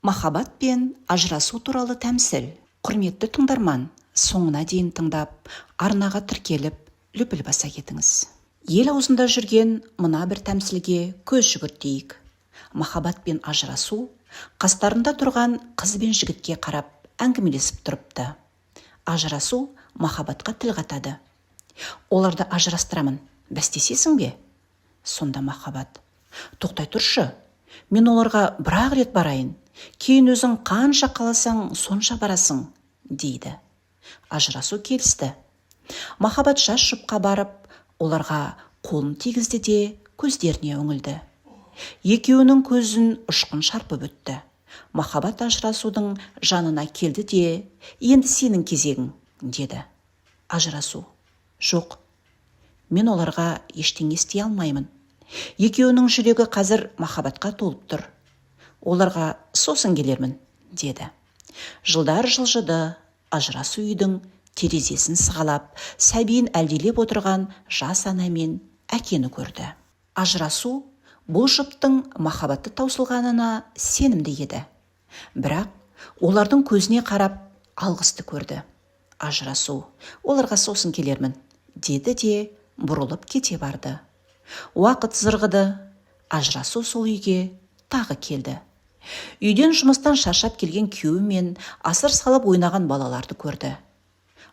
Махаббат пен ажырасу туралы тәмсіл. Құрметті тыңдарман, соңына дейін тыңдап, арнаға тіркеліп, лүпіл баса кетіңіз. Ел аузында жүрген мына бір тәмсілге көз жүгіртейік. Махаббат пен ажырасу қастарында тұрған қыз бен жігітке қарап әңгімелесіп тұрыпты. Ажырасу махаббатқа тіл қатады. Оларды ажырастырамын, бәстесесің бе? Сонда махаббат: тоқтай тұршы, мен оларға бір-ақ рет барайын, кейін өзің қанша қаласаң сонша барасың, дейді. Ажырасу келісті. Махаббат жас жұпқа барып, оларға қолын тигізді де көздеріне үңілді. Екеуінің көзін ұшқын шарпып өтті. Махаббат ажырасудың жанына келді де: енді сенің кезегің, деді. Ажырасу: жоқ, мен оларға ештеңе істей алмаймын. Екеуінің жүрегі қазір махаббатқа толып тұр. Оларға сосын келермін, деді. Жылдар жылжыды. Ажырасу үйдің терезесін сығалап, сәбиін әлдилеп отырған жас ана мен әкені көрді. Ажырасу бұл жұптың махаббаты таусылғанына сенімді еді. Бірақ олардың көзіне қарап алғысты көрді. Ажырасу: оларға сосын келермін, деді де бұрылып кете барды. Уақыт зырғыды. Ажырасу сол үйге тағы келді. Үйден жұмыстан шаршап келген күйеуі мен асыр салып ойнаған балаларды көрді.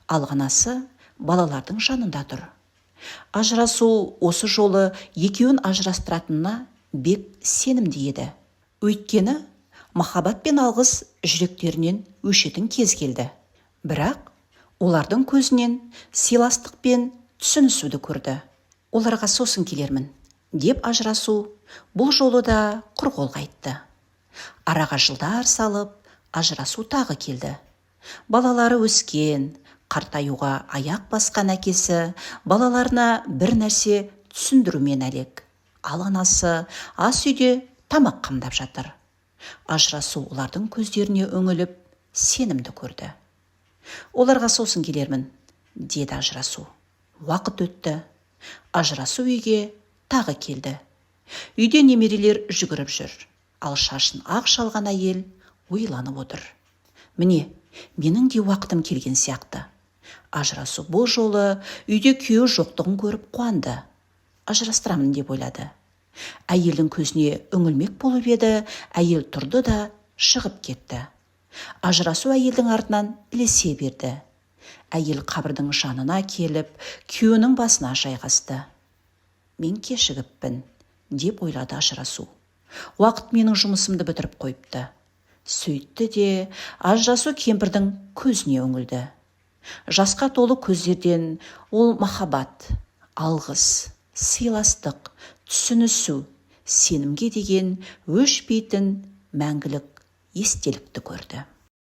Алғанасы балалардың жанында тұр. Ажырасу осы жолы екеуін ажырастыратынына бек сенімді еді. Өйткені махаббат пен алғыс жүректерінен өшетін кез келді. Бірақ олардың көзінен сыйластық пен түсінісуді көрді. Оларға сосын келермін, деп ажырасу бұл жолы да құр қол қайтты. Араға жылдар салып, ажырасу тағы келді. Балалары өскен, қартаюға аяқ басқан әкесі балаларына бір нәрсе түсіндірумен әлек. Ал анасы ас үйде тамақ қамдап жатыр. Ажырасу олардың көздеріне үңіліп, сенімді көрді. Оларға сосын келермін, деді ажырасу. Уақыт өтті. Ажырасу үйге тағы келді. Үйде немерелер жүгіріп жүр. Ал шашын ақ шалған әйел ойланып отыр. Міне, менің де уақытым келген сияқты. Ажырасу бұл жолы үйде күйеу жоқтығын көріп қуанды. Ажырастырамын деп ойлады. Әйелдің көзіне үңілмек болып еді, әйел тұрды да шығып кетті. Ажырасу әйелдің артынан ілесе берді. Әйел қабірдің жанына келіп, күйеуінің басына жайғасты. Мен кешігіппін, деп ойлады ажырасу. Уақыт менің жұмысымды бітіріп қойыпты. Сөйтті де ажырасу кемпірдің көзіне үңілді. Жасқа толы көздерден ол махаббат, алғыс, сыйластық, түсінісу, сенімге деген өшпейтін мәңгілік естелікті көрді.